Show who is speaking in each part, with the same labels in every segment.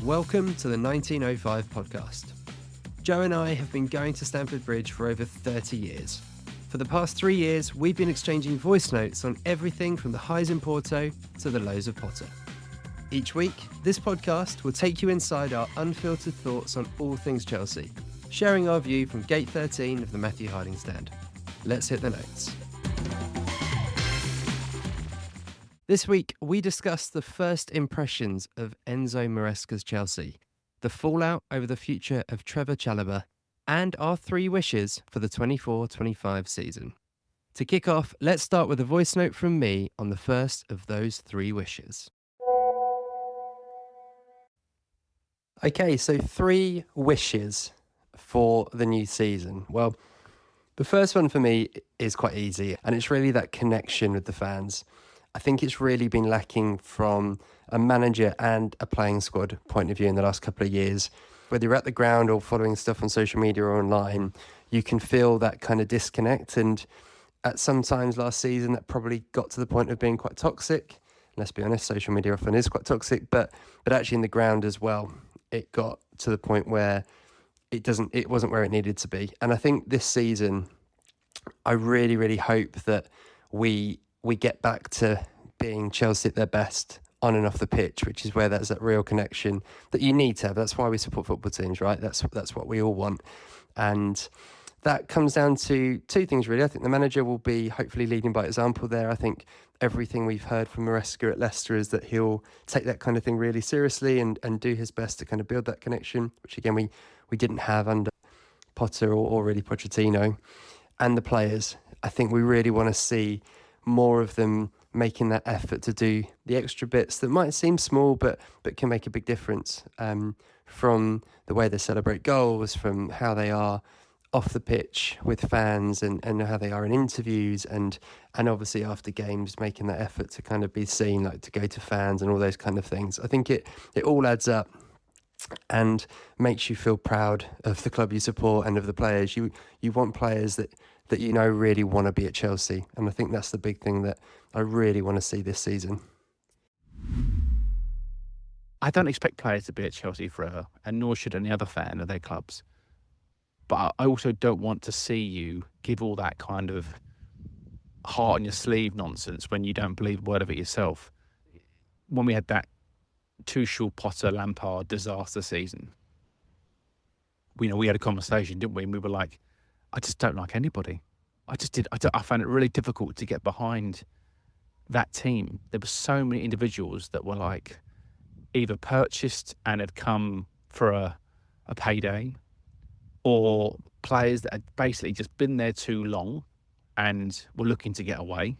Speaker 1: Welcome to the 1905 podcast. Joe and I have been going to Stamford Bridge for over 30 years. For the past 3 years, we've been exchanging voice notes on everything from the highs in Porto to the lows of Potter. Each week, this podcast will take you inside our unfiltered thoughts on all things Chelsea, sharing our view from Gate 13 of the Matthew Harding stand. Let's hit the notes. This week, we discussed the first impressions of Enzo Maresca's Chelsea, the fallout over the future of Trevor Chalobah, and our 3 wishes for the 24-25 season. To kick off, let's start with a voice note from me on the first of those 3 wishes. Okay, so 3 wishes for the new season. Well, the first one for me is quite easy, and it's really that connection with the fans. I think it's really been lacking from a manager and a playing squad point of view in the last couple of years. Whether you're at the ground or following stuff on social media or online, you can feel that kind of disconnect. And at some times last season, that probably got to the point of being quite toxic. Let's be honest, social media often is quite toxic, but actually in the ground as well, it got to the point where it wasn't where it needed to be. And I think this season, I really, really hope that we get back to being Chelsea at their best on and off the pitch, which is where there's that real connection that you need to have. That's why we support football teams, right? That's what we all want. And that comes down to 2 things, really. I think the manager will be hopefully leading by example there. I think everything we've heard from Maresca at Leicester is that he'll take that kind of thing really seriously and do his best to kind of build that connection, which again, we didn't have under Potter or really Pochettino. And the players, I think we really want to see more of them making that effort to do the extra bits that might seem small but can make a big difference, from the way they celebrate goals, from how they are off the pitch with fans and how they are in interviews and obviously after games making that effort to kind of be seen, like to go to fans and all those kind of things. I think it all adds up and makes you feel proud of the club you support and of the players. You want players that you know really want to be at Chelsea, and I think that's the big thing that I really want to see this season.
Speaker 2: I don't expect players to be at Chelsea forever, and nor should any other fan of their clubs. But I also don't want to see you give all that kind of heart on your sleeve nonsense when you don't believe a word of it yourself. When we had that Tuchel, Potter, Lampard disaster season, we had a conversation, didn't we? And we were like, I just don't like anybody. I found it really difficult to get behind that team. There were so many individuals that were like either purchased and had come for a payday, or players that had basically just been there too long and were looking to get away,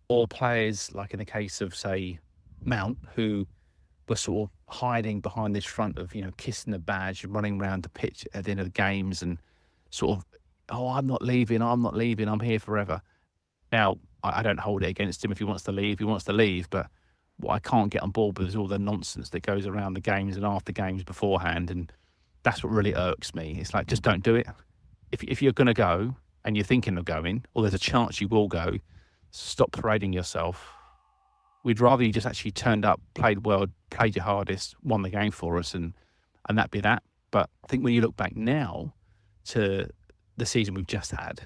Speaker 2: or players like in the case of, say, Mount, who were sort of hiding behind this front of, kissing the badge and running around the pitch at the end of the games and sort of, I'm not leaving, I'm here forever. Now, I don't hold it against him. If he wants to leave, but what I can't get on board with is all the nonsense that goes around the games and after games beforehand, and that's what really irks me. It's like, just don't do it. If you're going to go and you're thinking of going, or there's a chance you will go, stop parading yourself. We'd rather you just actually turned up, played well, played your hardest, won the game for us, and that be that. But I think when you look back now to the season we've just had,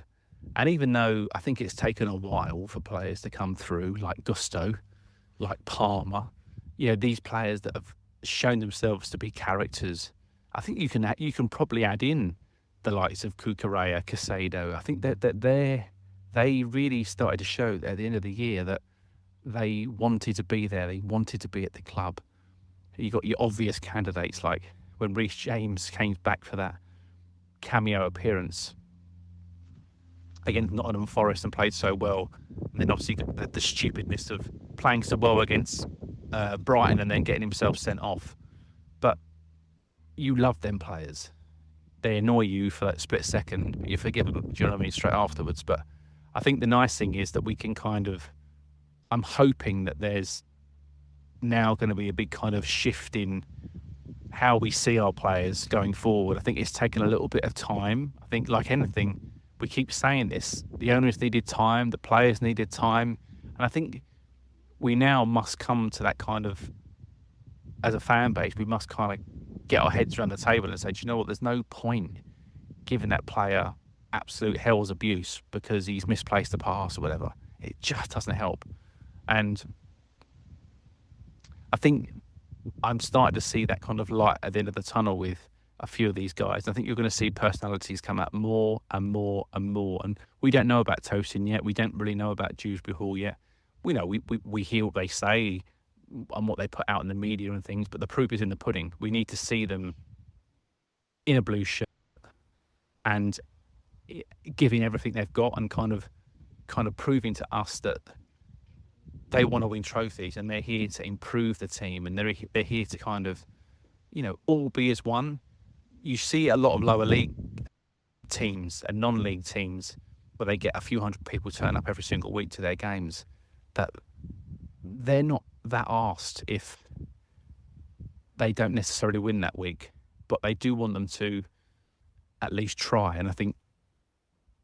Speaker 2: and even though I think it's taken a while for players to come through, like Gusto, like Palmer, these players that have shown themselves to be characters, I think you can probably add in the likes of Cucurella, Caicedo. I think that they really started to show at the end of the year that they wanted to be there. They wanted to be at the club. You got your obvious candidates, like when Reece James came back for that cameo appearance against Nottingham Forest and played so well, and then obviously the stupidness of playing so well against Brighton and then getting himself sent off. But you love them players. They annoy you for that split second, but you forgive them, do you know what I mean, straight afterwards. But I think the nice thing is that we can I'm hoping that there's now going to be a big kind of shift in how we see our players going forward. I think it's taken a little bit of time. I think, like anything, we keep saying this, the owners needed time, the players needed time, and I think we now must come to that kind of as a fan base, we must kind of get our heads around the table and say, do you know what? There's no point giving that player absolute hell's abuse because he's misplaced the pass or whatever. It just doesn't help. And I think I'm starting to see that kind of light at the end of the tunnel with a few of these guys. I think you're going to see personalities come out more and more and more. And we don't know about Tosin yet. We don't really know about Dewsbury Hall yet. We know we hear what they say and what they put out in the media and things, but the proof is in the pudding. We need to see them in a blue shirt and giving everything they've got and kind of proving to us that they want to win trophies and they're here to improve the team and they're here to kind of, all be as one. You see a lot of lower league teams and non-league teams where they get a few hundred people turn up every single week to their games, that they're not that arsed if they don't necessarily win that week, but they do want them to at least try. And I think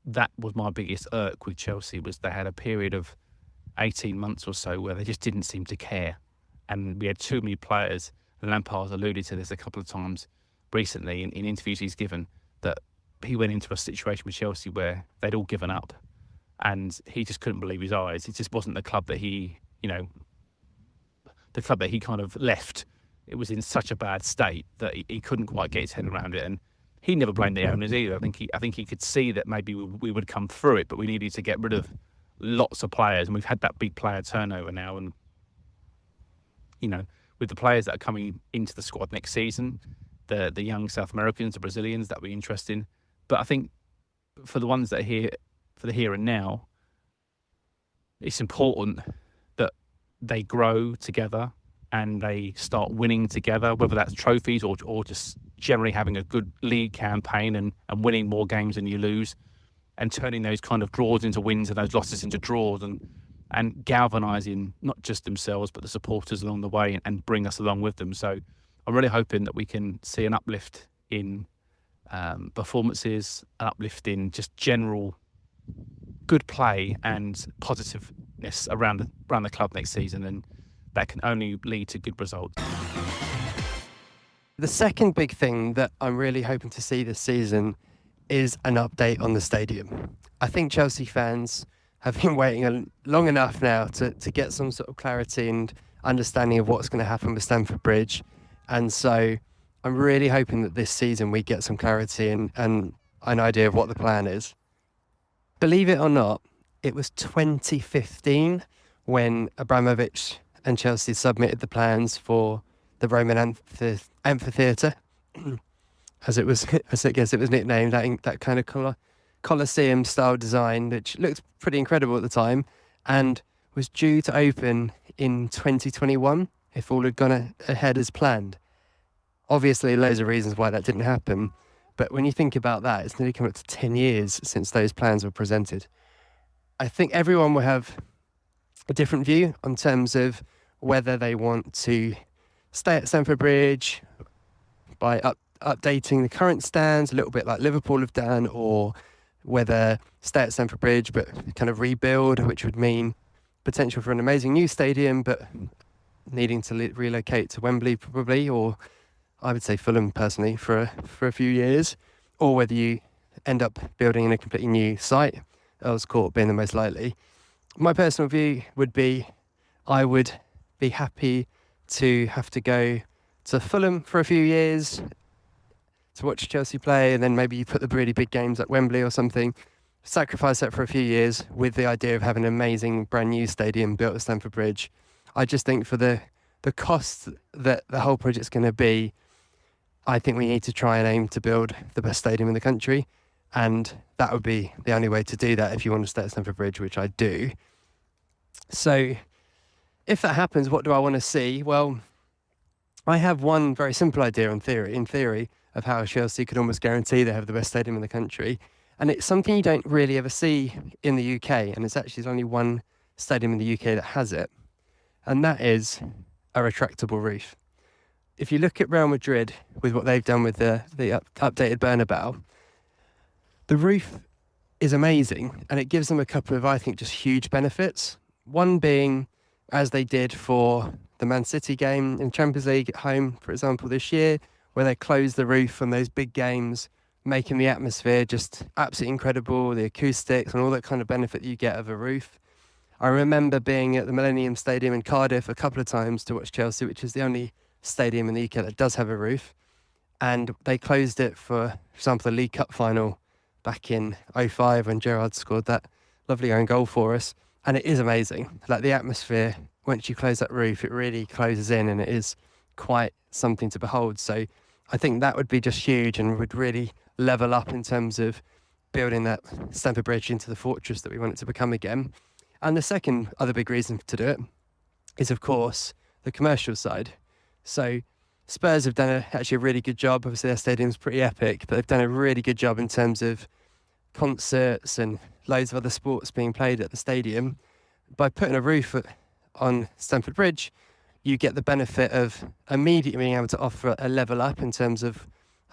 Speaker 2: that was my biggest irk with Chelsea, was they had a period of 18 months or so where they just didn't seem to care. And we had too many players, and Lampard's alluded to this a couple of times recently in interviews he's given, that he went into a situation with Chelsea where they'd all given up and he just couldn't believe his eyes. It just wasn't the club that he, the club that he kind of left. It was in such a bad state that he couldn't quite get his head around it. And he never blamed the owners either. I think he could see that maybe we would come through it, but we needed to get rid of lots of players, and we've had that big player turnover now. And with the players that are coming into the squad next season, the young South Americans, the Brazilians, that will be interesting. But I think for the ones that are here for the here and now, it's important that they grow together and they start winning together, whether that's trophies or just generally having a good league campaign and winning more games than you lose, and turning those kind of draws into wins and those losses into draws, and galvanising not just themselves but the supporters along the way, and bring us along with them. So I'm really hoping that we can see an uplift in performances, an uplift in just general good play and positiveness around the club next season, and that can only lead to good results.
Speaker 1: The second big thing that I'm really hoping to see this season is an update on the stadium. I think Chelsea fans have been waiting long enough now to get some sort of clarity and understanding of what's going to happen with Stamford Bridge. And so I'm really hoping that this season we get some clarity and an idea of what the plan is. Believe it or not, it was 2015 when Abramovich and Chelsea submitted the plans for the Roman amphitheatre, as it was nicknamed, that kind of Colosseum style design, which looked pretty incredible at the time, and was due to open in 2021 if all had gone ahead as planned. Obviously, loads of reasons why that didn't happen, but when you think about that, it's nearly come up to 10 years since those plans were presented. I think everyone will have a different view in terms of whether they want to stay at Stamford Bridge by updating the current stands, a little bit like Liverpool have done, or whether stay at Stamford Bridge but kind of rebuild, which would mean potential for an amazing new stadium but needing to relocate to Wembley probably, or I would say Fulham personally for a few years, or whether you end up building in a completely new site, Earls Court being the most likely. My personal view would be I would be happy to have to go to Fulham for a few years to watch Chelsea play, and then maybe you put the really big games at Wembley or something, sacrifice that for a few years with the idea of having an amazing brand new stadium built at Stamford Bridge. I just think for the cost that the whole project's going to be, I think we need to try and aim to build the best stadium in the country, and that would be the only way to do that if you want to stay at Stamford Bridge, which I do. So if that happens, what do I want to see? Well, I have one very simple idea in theory of how Chelsea could almost guarantee they have the best stadium in the country. And it's something you don't really ever see in the UK. And it's actually, there's only one stadium in the UK that has it. And that is a retractable roof. If you look at Real Madrid with what they've done with the updated Bernabeu, the roof is amazing. And it gives them a couple of, I think, just huge benefits. One being as they did for the Man City game in Champions League at home, for example, this year, where they closed the roof on those big games, making the atmosphere just absolutely incredible, the acoustics and all that kind of benefit you get of a roof. I remember being at the Millennium Stadium in Cardiff a couple of times to watch Chelsea, which is the only stadium in the UK that does have a roof. And they closed it for example, the League Cup final back in '05 when Gerrard scored that lovely own goal for us. And it is amazing. Like the atmosphere, once you close that roof, it really closes in and it is quite something to behold. So I think that would be just huge and would really level up in terms of building that Stamford Bridge into the fortress that we want it to become again. And the second other big reason to do it is, of course, the commercial side. So Spurs have done actually a really good job. Obviously, their stadium's pretty epic, but they've done a really good job in terms of concerts and loads of other sports being played at the stadium. By putting a roof on Stamford Bridge, you get the benefit of immediately being able to offer a level up in terms of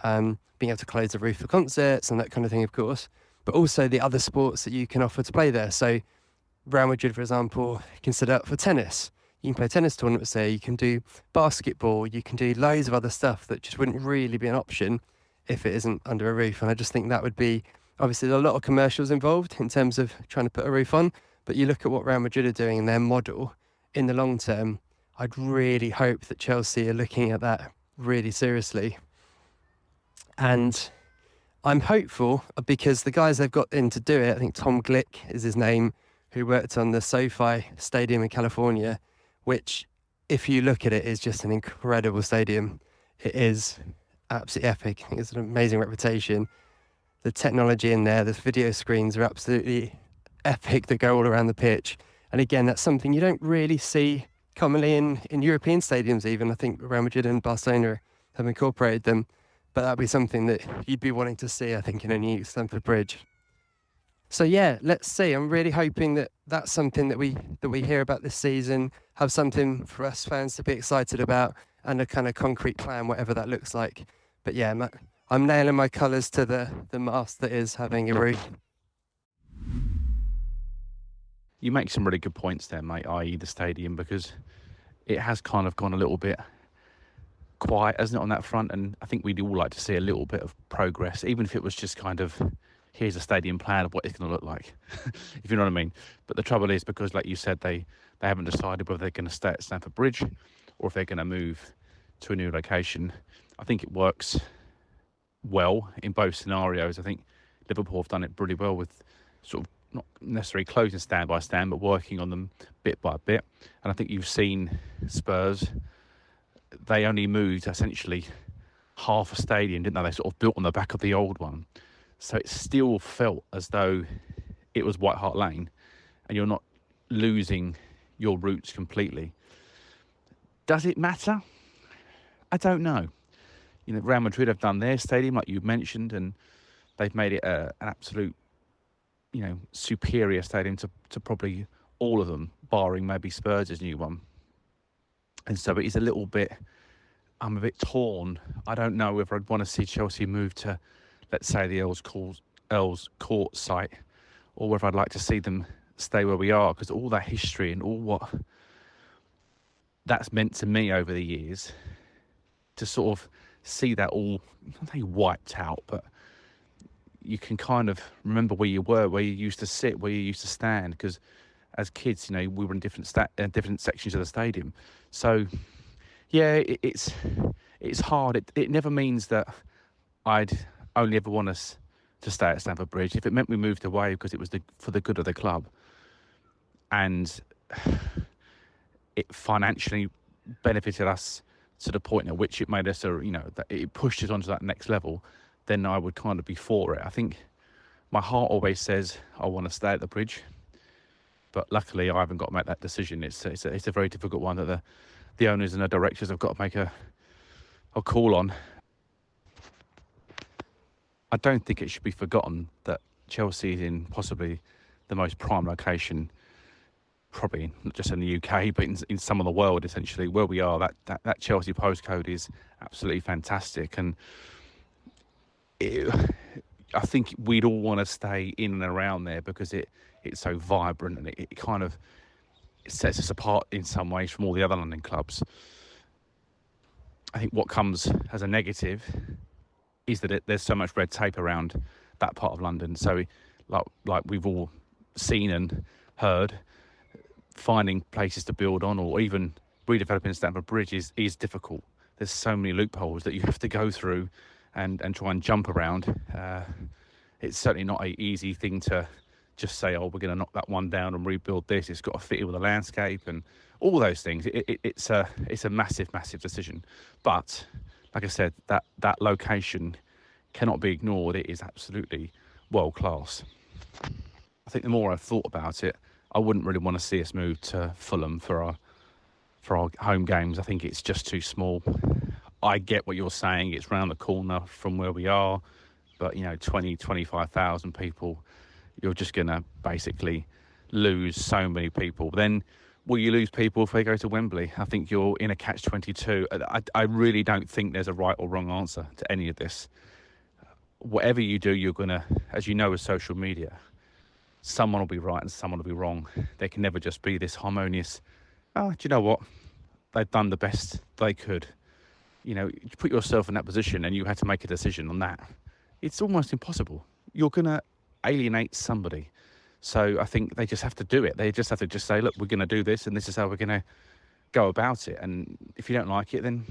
Speaker 1: being able to close the roof for concerts and that kind of thing, of course, but also the other sports that you can offer to play there. So Real Madrid, for example, can set up for tennis. You can play tennis tournaments there. You can do basketball. You can do loads of other stuff that just wouldn't really be an option if it isn't under a roof. And I just think that would be, obviously, there are a lot of commercials involved in terms of trying to put a roof on. But you look at what Real Madrid are doing in their model in the long term, I'd really hope that Chelsea are looking at that really seriously. And I'm hopeful because the guys they've got in to do it, I think Tom Glick is his name, who worked on the SoFi Stadium in California, which, if you look at it, is just an incredible stadium. It is absolutely epic. I think it's an amazing reputation. The technology in there, the video screens are absolutely epic that go all around the pitch. And again, that's something you don't really see commonly in European stadiums even. I think Real Madrid and Barcelona have incorporated them. But that'd be something that you'd be wanting to see, I think, in a new Stamford Bridge. So yeah, let's see. I'm really hoping that that's something that we hear about this season, have something for us fans to be excited about, and a kind of concrete plan, whatever that looks like. But yeah, I'm nailing my colours to the mast that is having a roof.
Speaker 2: You make some really good points there, mate, i.e. the stadium, because it has kind of gone a little bit quiet, hasn't it, on that front? And I think we'd all like to see a little bit of progress, even if it was just kind of, here's a stadium plan of what it's going to look like, if you know what I mean. But the trouble is, because like you said, they haven't decided whether they're going to stay at Stamford Bridge or if they're going to move to a new location. I think it works well in both scenarios. I think Liverpool have done it pretty well with sort of not necessarily closing stand by stand, but working on them bit by bit. And I think you've seen Spurs, they only moved essentially half a stadium, didn't they? They sort of built on the back of the old one. So it still felt as though it was White Hart Lane and you're not losing your roots completely. Does it matter? I don't know. You know, Real Madrid have done their stadium, like you mentioned, and they've made it an absolute, you know, superior stadium to probably all of them, barring maybe Spurs' new one. And so it is a little bit, I'm a bit torn. I don't know whether I'd want to see Chelsea move to, let's say, the Earls Court site, or whether I'd like to see them stay where we are, because all that history and all what that's meant to me over the years, to sort of see that all, not say wiped out, but you can kind of remember where you were, where you used to sit, where you used to stand, because as kids, you know, we were in different sections of the stadium. So yeah, it's hard. It never means that I'd only ever want us to stay at Stamford Bridge. If it meant we moved away because it was for the good of the club, and it financially benefited us to the point at which it made us, that it pushed us onto that next level, then I would kind of be for it. I think my heart always says I want to stay at the Bridge, but luckily I haven't got to make that decision. It's a very difficult one that the owners and the directors have got to make a call on. I don't think it should be forgotten that Chelsea is in possibly the most prime location, probably not just in the UK, but in some of the world, essentially. Where we are, that Chelsea postcode is absolutely fantastic. And I think we'd all want to stay in and around there because it's so vibrant, and it kind of it sets us apart in some ways from all the other London clubs. I think what comes as a negative is that there's so much red tape around that part of London. So, like we've all seen and heard, finding places to build on or even redeveloping Stamford Bridge is difficult. There's so many loopholes that you have to go through and try and jump around. It's certainly not an easy thing to just say, oh, we're going to knock that one down and rebuild this. It's got to fit in with the landscape and all those things. It's a massive, massive decision. But like I said, that location cannot be ignored. It is absolutely world class. I think the more I've thought about it, I wouldn't really want to see us move to Fulham for our home games. I think it's just too small. I get what you're saying. It's round the corner from where we are, but 25,000 people, you're just going to basically lose so many people. Then will you lose people if they go to Wembley? I think you're in a catch-22. I really don't think there's a right or wrong answer to any of this. Whatever you do, you're going to, as you know with social media, someone will be right and someone will be wrong. There can never just be this harmonious, do you know what? They've done the best they could. You put yourself in that position and you had to make a decision on that. It's almost impossible. You're going to alienate somebody. So I think they just have to do it. They just have to just say, look, we're going to do this and this is how we're going to go about it. And if you don't like it, then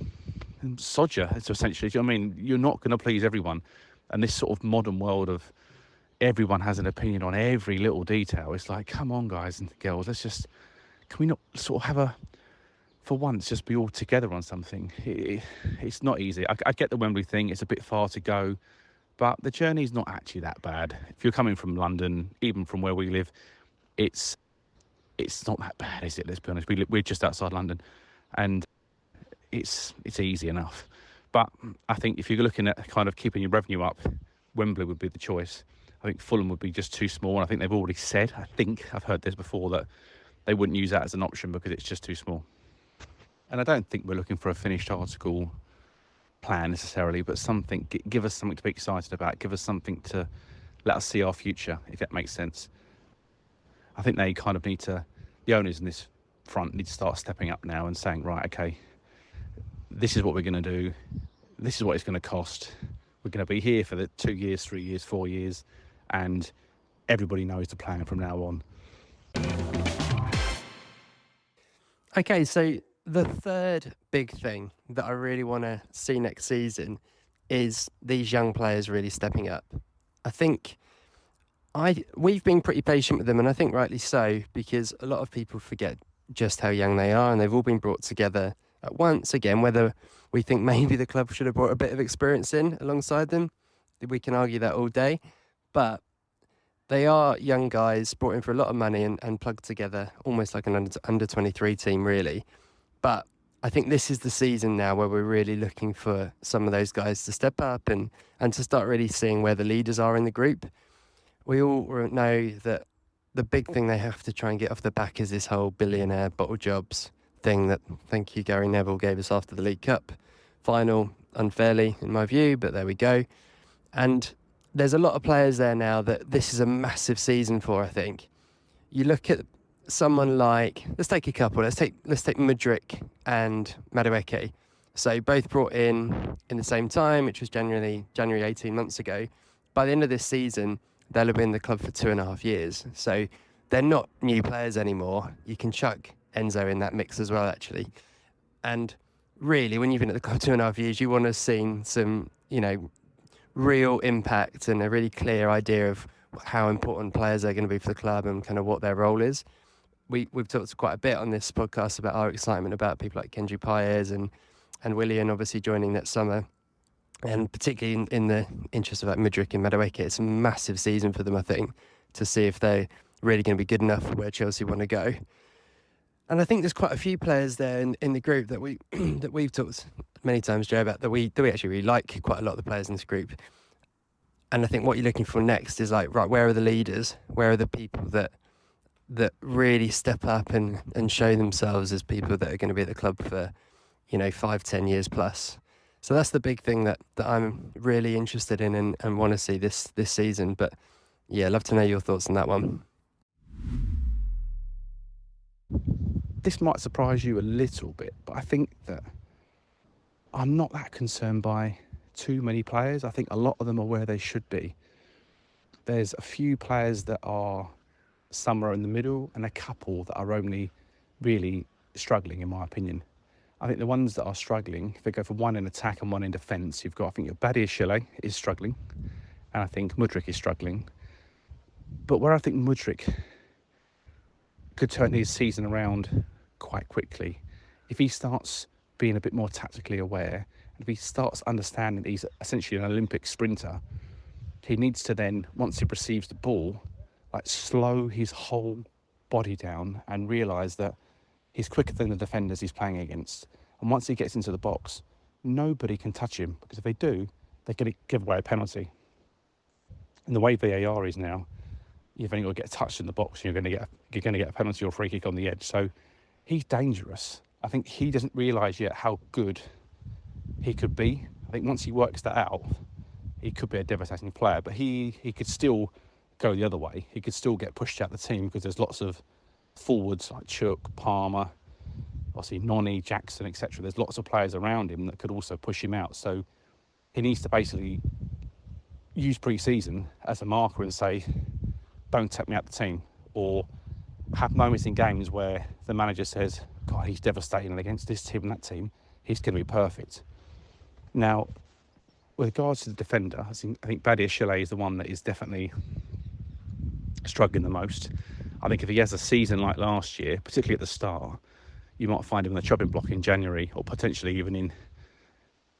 Speaker 2: sod you. It's essentially, do you know what I mean? You're not going to please everyone. And this sort of modern world of everyone has an opinion on every little detail. It's like, come on, guys and girls, can we not sort of have for once, just be all together on something? It's not easy. I get the Wembley thing. It's a bit far to go. But the journey's not actually that bad. If you're coming from London, even from where we live, it's not that bad, is it? Let's be honest. We're just outside London, and it's easy enough. But I think if you're looking at kind of keeping your revenue up, Wembley would be the choice. I think Fulham would be just too small. And I think they've already said, I think I've heard this before, that they wouldn't use that as an option because it's just too small. And I don't think we're looking for a finished article plan necessarily, but something, give us something to be excited about, give us something to let us see our future, if that makes sense. I think they kind of the owners in this front need to start stepping up now and saying, right, okay, this is what we're going to do, this is what it's going to cost, we're going to be here for the 2 years, 3 years, 4 years, and everybody knows the plan from now on.
Speaker 1: Okay, so the third big thing that I really want to see next season is these young players really stepping up. I think we've been pretty patient with them, and I think rightly so, because a lot of people forget just how young they are, and they've all been brought together at once. Again, whether we think maybe the club should have brought a bit of experience in alongside them, we can argue that all day, but they are young guys brought in for a lot of money and plugged together almost like an under 23 team, really. But I think this is the season now where we're really looking for some of those guys to step up and to start really seeing where the leaders are in the group. We all know that the big thing they have to try and get off the back is this whole billionaire bottle jobs thing that, thank you, Gary Neville gave us after the League Cup final, unfairly in my view, but there we go. And there's a lot of players there now that this is a massive season for, I think. You look at someone like, let's take a couple. Let's take Mudryk and Madueke. So both brought in the same time, which was January 18 months ago. By the end of this season, they'll have been in the club for 2.5 years. So they're not new players anymore. You can chuck Enzo in that mix as well, actually. And really, when you've been at the club 2.5 years, you want to have seen some, real impact and a really clear idea of how important players are going to be for the club and kind of what their role is. We've talked quite a bit on this podcast about our excitement about people like Kendry Paez and Willian obviously joining that summer. And particularly in the interest of like Mudryk and Madueke, it's a massive season for them, I think, to see if they're really going to be good enough for where Chelsea want to go. And I think there's quite a few players there in the group that we've talked many times, Joe, about that we actually really like quite a lot of the players in this group. And I think what you're looking for next is like, right, where are the leaders? Where are the people that really step up and show themselves as people that are going to be at the club for, 5-10 years plus? So that's the big thing that I'm really interested in and want to see this season. But yeah, I'd love to know your thoughts on that one.
Speaker 2: this might surprise you a little bit, but I think that I'm not that concerned by too many players. I think a lot of them are where they should be. There's a few players that are somewhere in the middle and a couple that are only really struggling, in my opinion. I think the ones that are struggling, if they go for one in attack and one in defence, you've got, I think, your Badiashile is struggling, and I think Mudryk is struggling. But where I think Mudryk could turn his season around quite quickly, if he starts being a bit more tactically aware, if he starts understanding that he's essentially an Olympic sprinter, he needs to then, once he receives the ball, like slow his whole body down and realise that he's quicker than the defenders he's playing against. And once he gets into the box, nobody can touch him, because if they do, they're going to give away a penalty. And the way VAR is now, you've only got to get touched in the box, and you're going to get a penalty or free kick on the edge. So he's dangerous. I think he doesn't realise yet how good he could be. I think once he works that out, he could be a devastating player. But he could still go the other way. He could still get pushed out the team, because there's lots of forwards like Chook, Palmer, obviously Nonny, Jackson, etc. There's lots of players around him that could also push him out. So he needs to basically use pre-season as a marker and say, don't take me out the team, or have moments in games where the manager says, God, he's devastating, and against this team and that team, he's going to be perfect. Now, with regards to the defender, I think Badiashile is the one that is definitely struggling the most. I think if he has a season like last year, particularly at the start, you might find him in the chopping block in January, or potentially even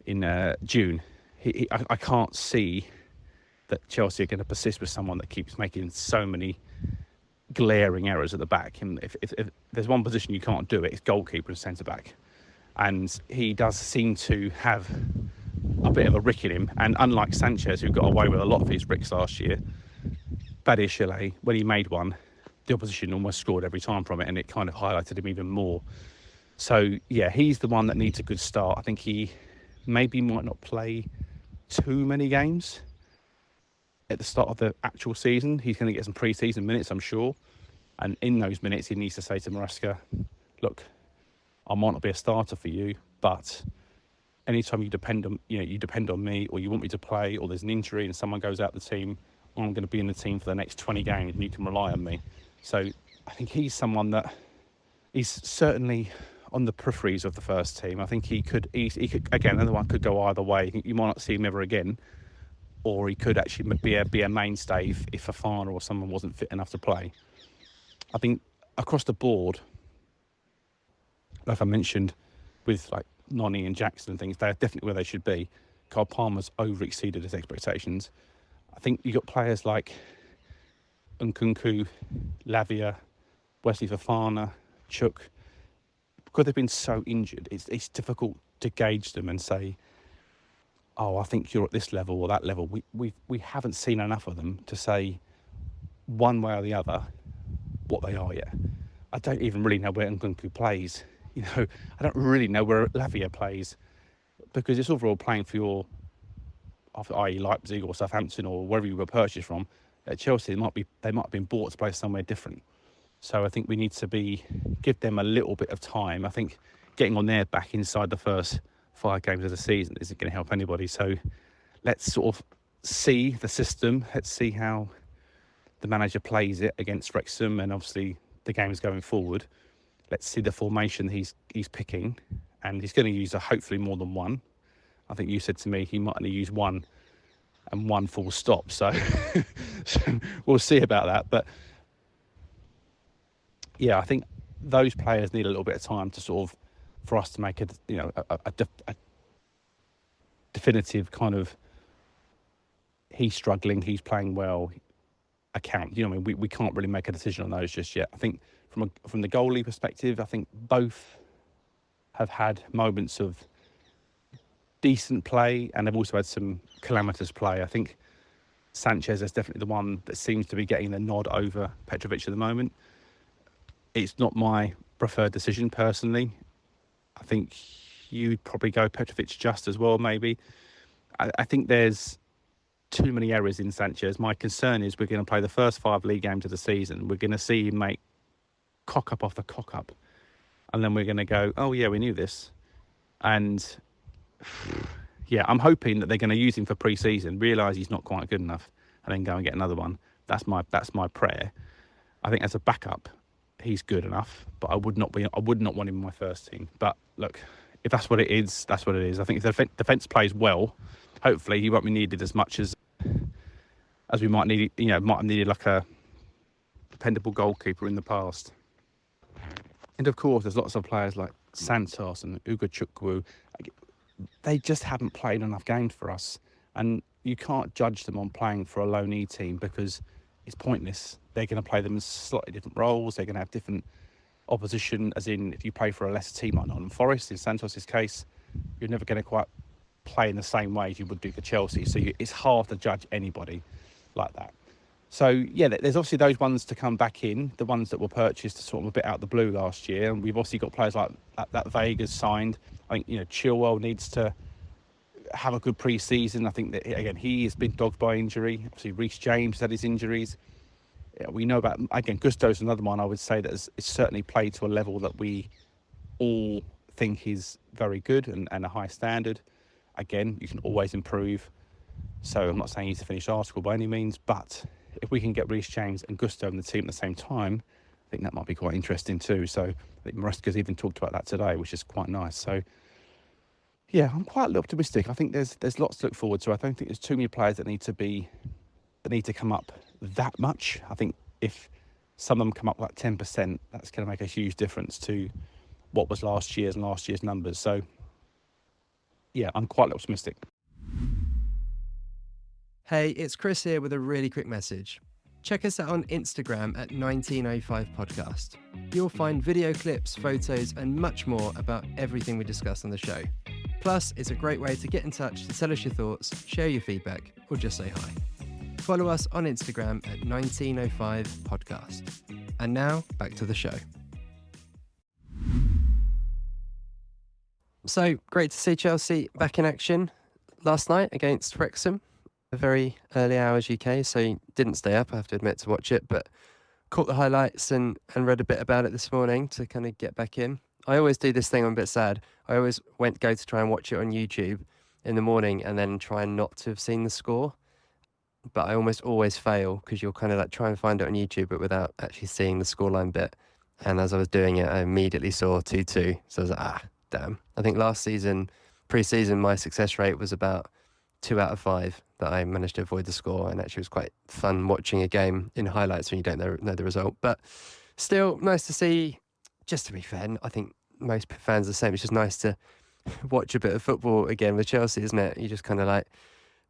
Speaker 2: in June. I can't see that Chelsea are going to persist with someone that keeps making so many glaring errors at the back. And if there's one position you can't do it, it's goalkeeper and centre-back. And he does seem to have a bit of a rick in him. And unlike Sanchez, who got away with a lot of his ricks last year, Badiashile, when he made one, the opposition almost scored every time from it, and it kind of highlighted him even more. So, yeah, he's the one that needs a good start. I think he maybe might not play too many games at the start of the actual season. He's going to get some pre-season minutes, I'm sure. And in those minutes, he needs to say to Maresca, look, I might not be a starter for you, but anytime you depend on me, or you want me to play, or there's an injury and someone goes out the team, I'm going to be in the team for the next 20 games, and you can rely on me. So I think he's someone that he's certainly on the peripheries of the first team. I think he could again, another one could go either way. You might not see him ever again, or he could actually be a mainstay if Fofana or someone wasn't fit enough to play. I think across the board, like I mentioned, with like Nonny and Jackson and things, they're definitely where they should be. Kyle Palmer's over-exceeded his expectations. I think you got players like Nkunku, Lavia, Wesley Fofana, Chook. Because they've been so injured, it's difficult to gauge them and say, oh, I think you're at this level or that level. We haven't seen enough of them to say one way or the other what they are yet. I don't even really know where Nkunku plays. I don't really know where Lavia plays, because it's overall playing for your, i.e. Leipzig or Southampton or wherever you were purchased from. At Chelsea, they might have been bought to play somewhere different. So I think we need to give them a little bit of time. I think getting on their back inside the first 5 games of the season isn't going to help anybody. So let's sort of see the system. Let's see how the manager plays it against Wrexham, and obviously the games going forward. Let's see the formation he's picking, and he's going to use hopefully more than one. I think you said to me he might only use one and one full stop. So, so we'll see about that. But yeah, I think those players need a little bit of time to sort of, for us to make a definitive kind of, he's struggling, he's playing well, account. We can't really make a decision on those just yet. I think from the goalie perspective, I think both have had moments of decent play, and they've also had some calamitous play. I think Sanchez is definitely the one that seems to be getting the nod over Petrovic at the moment. It's not my preferred decision personally. I think you'd probably go Petrovic just as well, maybe. I think there's too many errors in Sanchez. My concern is we're going to play the first 5 league games of the season. We're going to see him make cock up after cock up. and then we're going to go, oh yeah, we knew this. And yeah, I'm hoping that they're going to use him for pre-season, realise he's not quite good enough, and then go and get another one. That's my prayer. I think as a backup, he's good enough, but I would not want him in my first team. But look, if that's what it is, that's what it is. I think if the defence plays well, hopefully he won't be needed as much as we might need. Might have needed like a dependable goalkeeper in the past. And of course, there's lots of players like Santos and Ugo Chukwu. They just haven't played enough games for us, and you can't judge them on playing for a low-knee team because it's pointless. They're going to play them in slightly different roles. They're going to have different opposition, as in if you play for a lesser team like Nottingham Forest, in Santos' case, you're never going to quite play in the same way as you would do for Chelsea. So it's hard to judge anybody like that. So, yeah, there's obviously those ones to come back in, the ones that were purchased sort of a bit out of the blue last year. And we've obviously got players like that Vega's signed. I think, Chilwell needs to have a good pre-season. I think that, again, he has been dogged by injury. Obviously, Reece James had his injuries. We know about, again, Gusto's another one I would say that has certainly played to a level that we all think is very good and a high standard. Again, you can always improve. So I'm not saying he's a finished article by any means, but if we can get Reece James and Gusto in the team at the same time, I think that might be quite interesting too. So I think Maresca's even talked about that today, which is quite nice. So yeah, I'm quite optimistic. I think there's lots to look forward to. I don't think there's too many players that need to come up that much. I think if some of them come up like 10%, that's going to make a huge difference to what was last year's numbers. So yeah, I'm quite optimistic.
Speaker 1: Hey, it's Chris here with a really quick message. Check us out on Instagram at 1905podcast. You'll find video clips, photos, and much more about everything we discuss on the show. Plus, it's a great way to get in touch to tell us your thoughts, share your feedback, or just say hi. Follow us on Instagram at 1905podcast. And now, back to the show. So, great to see Chelsea back in action last night against Wrexham. Very early hours UK, so didn't stay up, I have to admit, to watch it, but caught the highlights and read a bit about it this morning to kind of get back in. I always do this thing, I'm a bit sad. I always go to try and watch it on YouTube in the morning and then try not to have seen the score. But I almost always fail because you'll kind of like try and find it on YouTube, but without actually seeing the scoreline bit. And as I was doing it, I immediately saw 2-2. So I was like, damn. I think last season, pre-season, my success rate was about 2 out of 5 that I managed to avoid the score, and actually it was quite fun watching a game in highlights when you don't know the result. But still, nice to see. Just to be fair, I think most fans are the same. It's just nice to watch a bit of football again with Chelsea, isn't it? You just kind of like,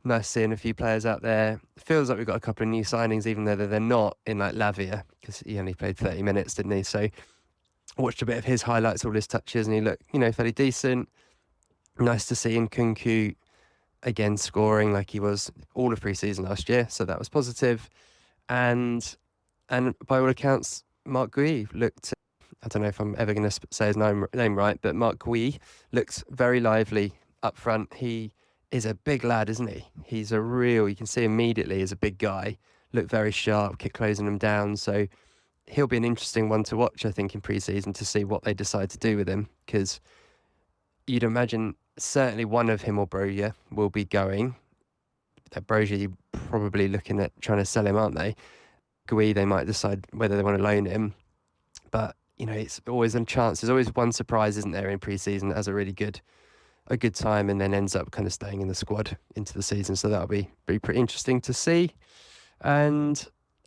Speaker 1: nice seeing a few players out there. It feels like we've got a couple of new signings, even though they're not, in like Lavia, because he only played 30 minutes, didn't he? So watched a bit of his highlights, all his touches, and he looked, fairly decent. Nice to see Nkunku again scoring like he was all of pre-season last year, so that was positive. And by all accounts, Marc Guéhi looked, I don't know if I'm ever going to say his name right, but Marc Guéhi looked very lively up front. He is a big lad, isn't he? He's you can see immediately he's a big guy, looked very sharp, kept closing him down. So he'll be an interesting one to watch, I think, in pre-season to see what they decide to do with him, because you'd imagine certainly one of him or Broja will be going. Broja probably looking at trying to sell him, aren't they? Guéhi, they might decide whether they want to loan him. But, it's always a chance. There's always one surprise, isn't there, in pre-season that has a good time and then ends up kind of staying in the squad into the season. So that'll be pretty interesting to see. And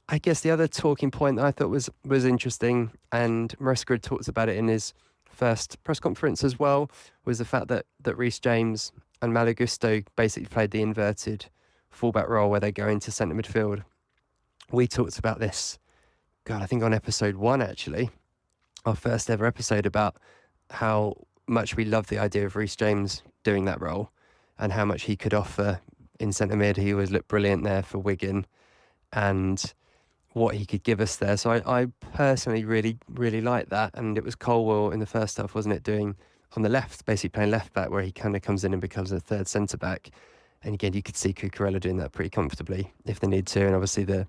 Speaker 1: I guess the other talking point that I thought was interesting, and Maresca had talked about it in his first press conference as well, was the fact that Reece James and Malo Gusto basically played the inverted fullback role where they go into centre midfield. We talked about this, I think on episode 1 actually, our first ever episode, about how much we love the idea of Reece James doing that role and how much he could offer in centre mid. He always looked brilliant there for Wigan and what he could give us there. So I personally really, really like that. And it was Colwell in the first half, wasn't it, doing on the left, basically playing left back, where he kind of comes in and becomes a third centre back. And again, you could see Cucurella doing that pretty comfortably if they need to. And obviously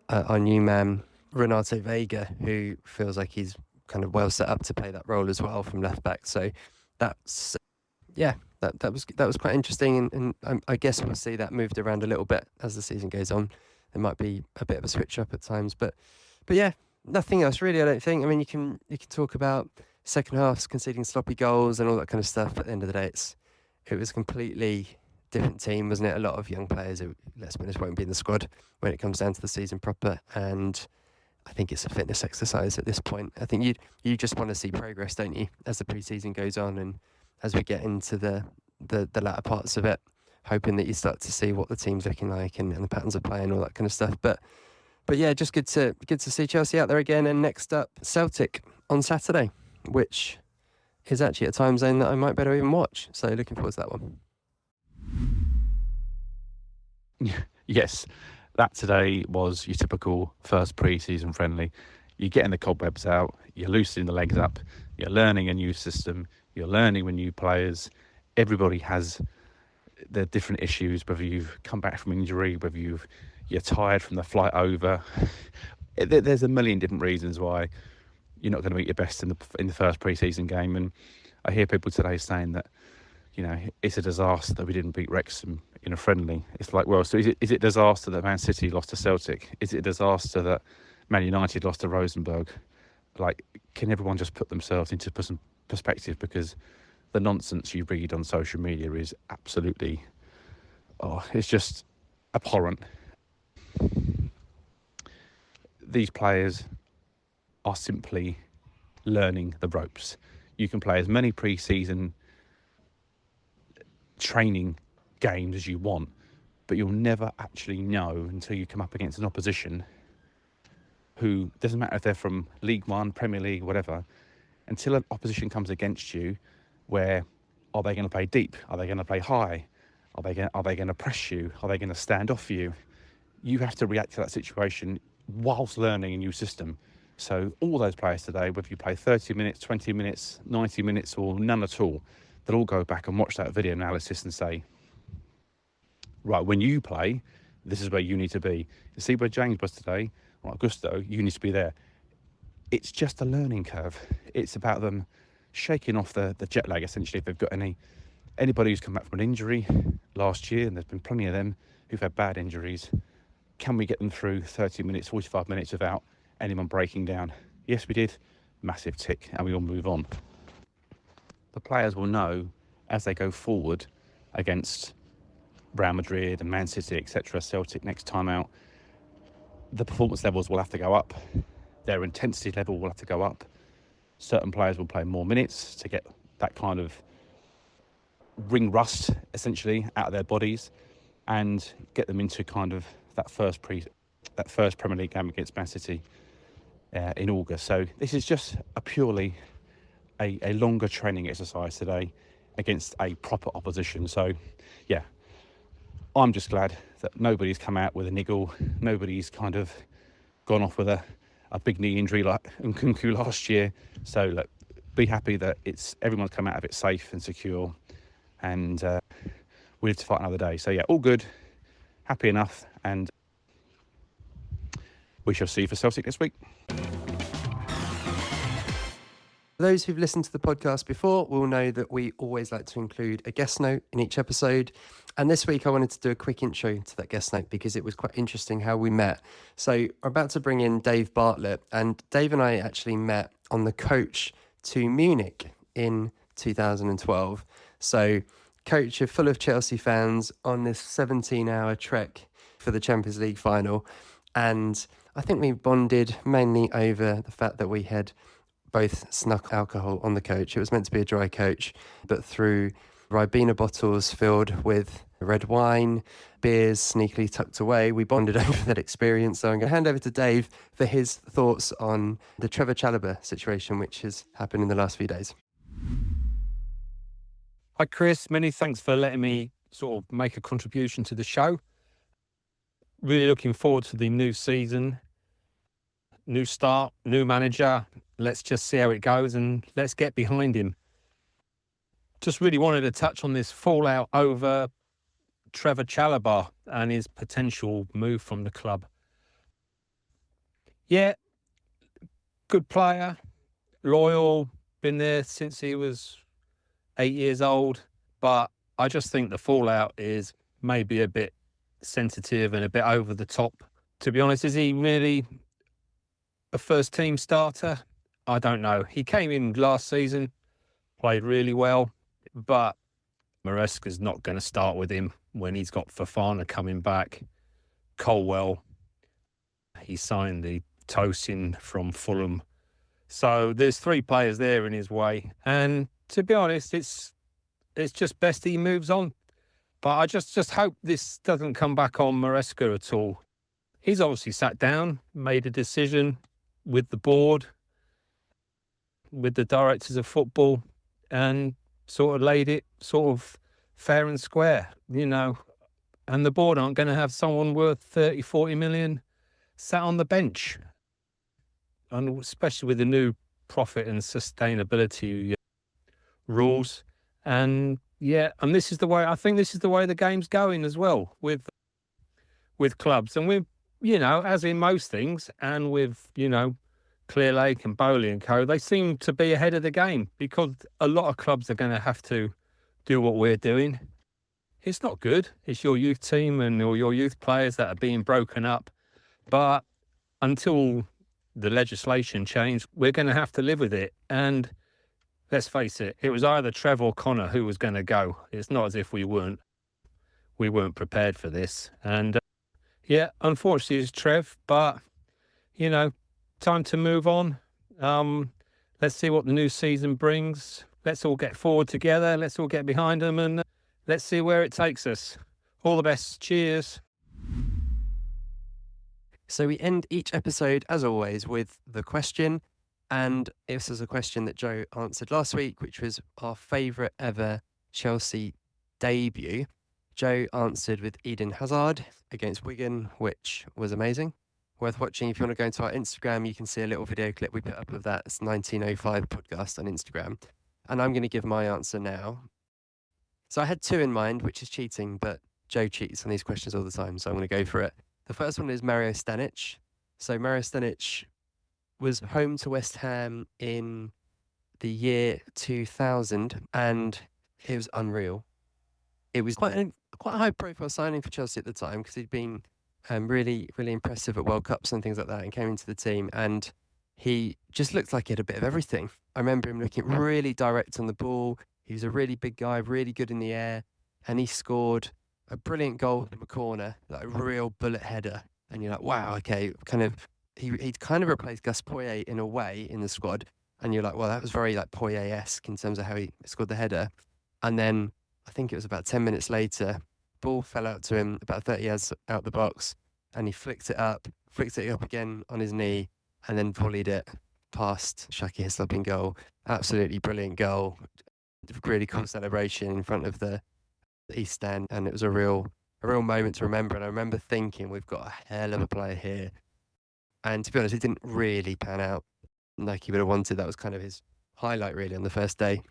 Speaker 1: our new man, Renato Vega, who feels like he's kind of well set up to play that role as well from left back. So that's that was quite interesting, and I guess we'll see that moved around a little bit as the season goes on. There might be a bit of a switch up at times, but yeah, nothing else really. I don't think. I mean, you can talk about second halves conceding sloppy goals and all that kind of stuff. But at the end of the day, it was a completely different team, wasn't it? A lot of young players who, let's be honest, won't be in the squad when it comes down to the season proper. And I think it's a fitness exercise at this point. I think you just want to see progress, don't you, as the pre-season goes on and as we get into the latter parts of it, hoping that you start to see what the team's looking like and the patterns of play and all that kind of stuff. But yeah, just good to see Chelsea out there again. And next up, Celtic on Saturday, which is actually a time zone that I might better even watch. So looking forward to that one.
Speaker 2: Yes, that today was your typical first pre-season friendly. You're getting the cobwebs out, you're loosening the legs up, you're learning a new system, you're learning with new players. Everybody has their different issues, whether you've come back from injury, whether you're tired from the flight over. There's a million different reasons why you're not going to be at your best in the first pre-season game. And I hear people today saying that, you know, it's a disaster that we didn't beat Wrexham in a friendly. It's like, well, so is it a disaster that Man City lost to Celtic? Is it a disaster that Man United lost to Rosenborg? Like, can everyone just put themselves into some perspective? Because the nonsense you read on social media is absolutely, it's just abhorrent. These players are simply learning the ropes. You can play as many pre-season training games as you want, but you'll never actually know until you come up against an opposition who, doesn't matter if they're from League One, Premier League, whatever, until an opposition comes against you, where are they going to play deep? Are they going to play high? Are they going to press you? Are they going to stand off you? You have to react to that situation whilst learning a new system. So all those players today, whether you play 30 minutes, 20 minutes, 90 minutes, or none at all, they'll all go back and watch that video analysis and say, right, when you play, this is where you need to be. You see where James was today, or Augusto, you need to be there. It's just a learning curve. It's about them shaking off the jet lag, essentially, if they've got anybody who's come back from an injury last year, and there's been plenty of them who've had bad injuries. Can we get them through 30 minutes, 45 minutes without anyone breaking down? Yes, we did. Massive tick, and we all move on. The players will know as they go forward against Real Madrid and Man City, etc., Celtic next time out, the performance levels will have to go up. Their intensity level will have to go up. Certain players will play more minutes to get that kind of ring rust, essentially, out of their bodies and get them into kind of that first Premier League game against Man City in August. So this is just purely a longer training exercise today against a proper opposition. So, yeah, I'm just glad that nobody's come out with a niggle. Nobody's kind of gone off with a big knee injury like Nkunku last year. So, look, be happy that everyone's come out of it safe and secure, and we live to fight another day. So, yeah, all good, happy enough, and we shall see you for Celtic this week.
Speaker 1: For those who've listened to the podcast before will know that we always like to include a guest note in each episode. And this week I wanted to do a quick intro to that guest note because it was quite interesting how we met. So we're about to bring in Dave Bartlett, and Dave and I actually met on the coach to Munich in 2012. So coach are full of Chelsea fans on this 17-hour trek for the Champions League final. And I think we bonded mainly over the fact that we had both snuck alcohol on the coach. It was meant to be a dry coach, but through Ribena bottles filled with red wine, beers sneakily tucked away, we bonded over that experience. So I'm going to hand over to Dave for his thoughts on the Trevor Chalobah situation, which has happened in the last few days.
Speaker 3: Hi, Chris. Many thanks for letting me sort of make a contribution to the show. Really looking forward to the new season. New start, new manager. Let's just see how it goes and let's get behind him. Just really wanted to touch on this fallout over Trevor Chalobah and his potential move from the club. Yeah, good player. loyal, been there since he was 8 years old. But I just think the fallout is maybe a bit sensitive and a bit over the top. To be honest, is he really a first team starter? I don't know. He came in last season, played really well, but Maresca's not going to start with him when he's got Fofana coming back. Colwell, he signed the Tosin from Fulham. So there's 3 players there in his way. And to be honest, it's just best he moves on. But I just hope this doesn't come back on Maresca at all. He's obviously sat down, made a decision with the board, with the directors of football, and sort of laid it sort of fair and square, you know. And the board aren't going to have someone worth 30, 40 million sat on the bench. And especially with the new profit and sustainability rules. And and this is the way, I think this is the way the game's going as well with clubs. And with, as in most things, and with, Clear Lake and Bowley and Co., they seem to be ahead of the game because a lot of clubs are going to have to do what we're doing. It's not good. It's your youth team and or your youth players that are being broken up. But until the legislation changed, we're going to have to live with it. And let's face it, it was either Trevor or Connor who was going to go. It's not as if we weren't prepared for this. And unfortunately it's Trev, but, time to move on. Let's see what the new season brings. Let's all get forward together. Let's all get behind them and let's see where it takes us. All the best. Cheers.
Speaker 1: So we end each episode, as always, with the question. And this is a question that Joe answered last week, which was our favourite ever Chelsea debut. Joe answered with Eden Hazard against Wigan, which was amazing. Worth watching. If you want to go into our Instagram, you can see a little video clip we put up of that. It's 1905 podcast on Instagram. And I'm going to give my answer now. So I had 2 in mind, which is cheating, but Joe cheats on these questions all the time, so I'm going to go for it. The first one is Mario Stanic. So Mario Stanic was home to West Ham in the year 2000, and it was unreal. It was quite a high-profile signing for Chelsea at the time because he'd been really, really impressive at World Cups and things like that and came into the team, and he just looked like he had a bit of everything. I remember him looking really direct on the ball. He was a really big guy, really good in the air, and he scored a brilliant goal from a corner, like a real bullet header. And you're like, wow, okay, he'd kind of replaced Gus Poyet in a way in the squad. And you're like, well, that was very like Poyet-esque in terms of how he scored the header. And then I think it was about 10 minutes later, ball fell out to him about 30 yards out the box, and he flicked it up again on his knee, and then volleyed it past Shaki Hislop in goal. Absolutely brilliant goal. Really cool celebration in front of the East Stand, and it was a real moment to remember. And I remember thinking, we've got a hell of a player here. And to be honest, it didn't really pan out like he would have wanted. That was kind of his highlight really on the first day.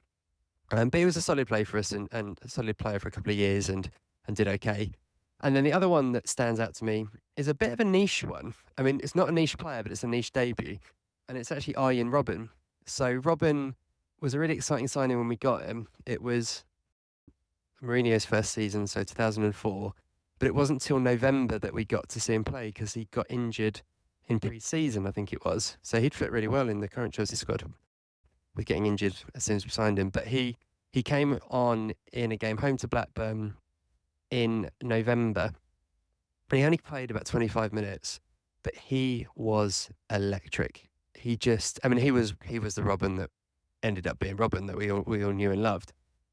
Speaker 1: But he was a solid player for us and a solid player for a couple of years and did okay. And then the other one that stands out to me is a bit of a niche one. I mean, it's not a niche player, but it's a niche debut. And it's actually Arjen Robben. So Robben was a really exciting signing when we got him. It was Mourinho's first season, so 2004. But it wasn't till November that we got to see him play because he got injured in pre-season, I think it was. So he'd fit really well in the current Chelsea squad with getting injured as soon as we signed him. But he came on in a game home to Blackburn in November. And he only played about 25 minutes, but he was electric. He was the Robben that ended up being Robben that we all knew and loved.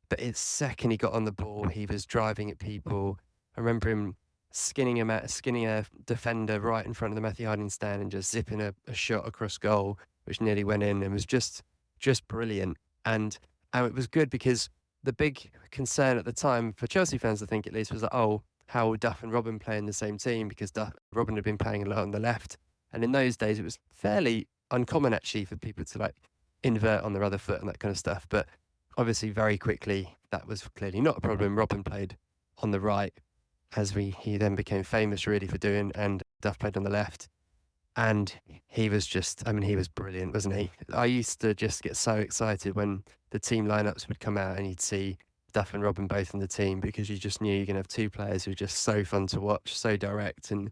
Speaker 1: But the second he got on the ball, he was driving at people. I remember him skinning a defender right in front of the Matthew Harding stand and just zipping a shot across goal, which nearly went in, and was just brilliant. And it was good because the big concern at the time for Chelsea fans, I think at least, was that, how will Duff and Robben play in the same team? Because Robben had been playing a lot on the left. And in those days, it was fairly uncommon actually for people to like invert on their other foot and that kind of stuff. But obviously very quickly, that was clearly not a problem. Robben played on the right, as he then became famous really for doing, and Duff played on the left. And he was he was brilliant, wasn't he? I used to just get so excited when the team lineups would come out and you'd see Duff and Robin both in the team, because you just knew you're going to have two players who are just so fun to watch, so direct and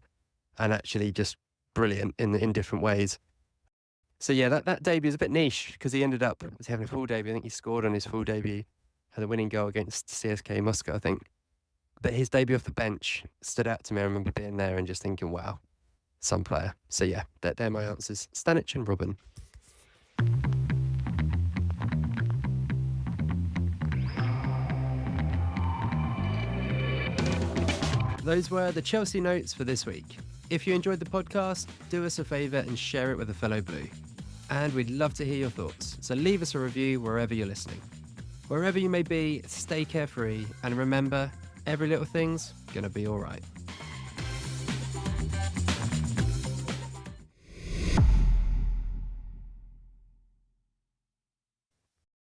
Speaker 1: actually just brilliant in different ways. So yeah, that debut is a bit niche because he ended up having a full debut. I think he scored on his full debut, had a winning goal against CSK Moscow, I think. But his debut off the bench stood out to me. I remember being there and just thinking, wow, some player. So yeah, they're my answers. Stanic and Robin. Those were the Chelsea notes for this week. If you enjoyed the podcast, do us a favour and share it with a fellow Blue. And we'd love to hear your thoughts, so leave us a review wherever you're listening. Wherever you may be, stay carefree, and remember, every little thing's gonna be alright.